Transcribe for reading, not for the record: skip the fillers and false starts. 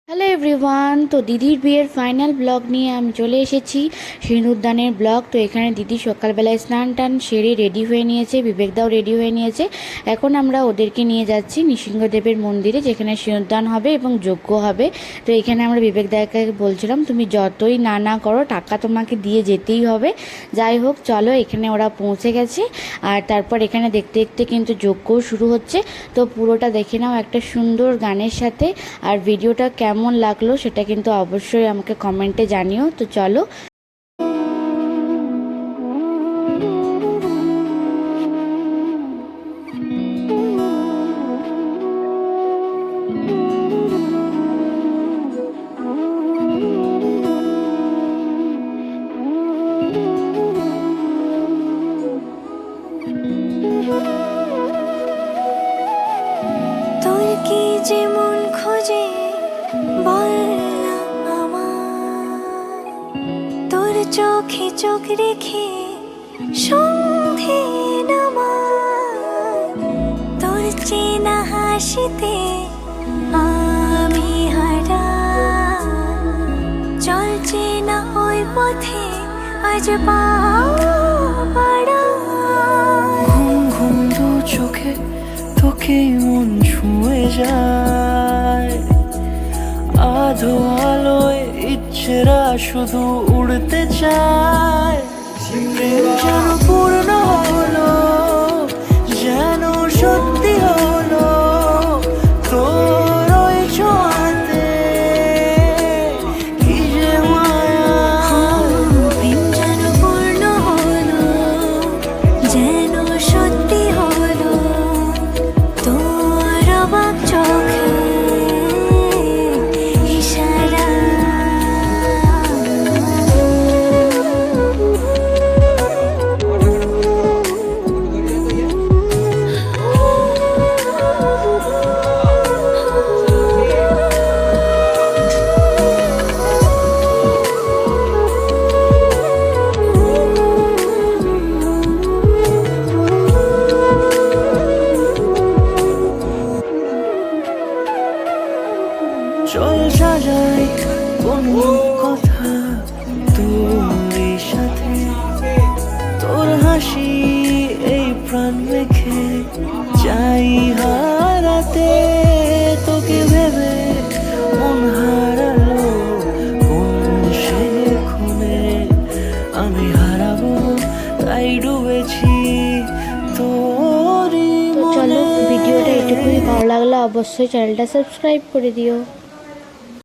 Hello everyone, তো দিদির বিয়ের ফাইনাল ব্লগ নিয়ে আমি চলে এসেছি, সিঁদুরদানের ব্লগ। তো এখানে দিদি সকালবেলায় স্নান টান সেরে রেডি হয়ে নিয়েছে, বিবেকদাও রেডি হয়ে নিয়েছে। এখন আমরা ওদেরকে নিয়ে যাচ্ছি নৃসিংহদেবের মন্দিরে, যেখানে সিঁদুরদান হবে এবং যজ্ঞ হবে। তো এখানে আমরা বিবেকদাকে বলছিলাম, তুমি যতই না করো টাকা তোমাকে দিয়ে যেতেই হবে। যাই হোক, চলো, এখানে ওরা পৌঁছে গেছে। আর তারপর এখানে দেখতে দেখতে কিন্তু যজ্ঞও শুরু হচ্ছে। তো পুরোটা দেখে নাও একটা সুন্দর গানের সাথে। আর ভিডিওটা কেমন লাগলো সেটা কিন্তু অবশ্যই আমাকে কমেন্টে জানিও। তো চলো। তোর কি যে মন খোঁজে বললাম আমার, তোর চোখে চোখ রেখে সন্ধে নামার, তোর চেনা হাসিতে আমি হারা, চলছে না ওই পথে আজ পাড়া। ঘুম ঘুম দু চোখে তোকে মন ছুঁয়ে যায়, আধো আলোয় ইচ্ছেরা শুধু উড়তে চায়। প্রেম যেন পূর্ণ হলো, যেন সত্যি হলো, তোর ওই ছোঁয়াতে কি যে মায়া। প্রেম যেন পূর্ণ হলো, যেন সত্যি হলো, তোর অবাক চোখে ইশারা। চল সাজাই কোনো কথা তোর সাথে, তোর হাসি এই প্রাণ মেখে চাই হারাতে। তোকে ভেবে মন হারালো কোন সে খুনে, আমি হারাবো তাই ডুবেছি তোরই তো চলো, মনে। ভিডিওটা এটুকুই। ভালো লাগলে অবশ্যই চ্যানেলটা সাবস্ক্রাইব করে দিও।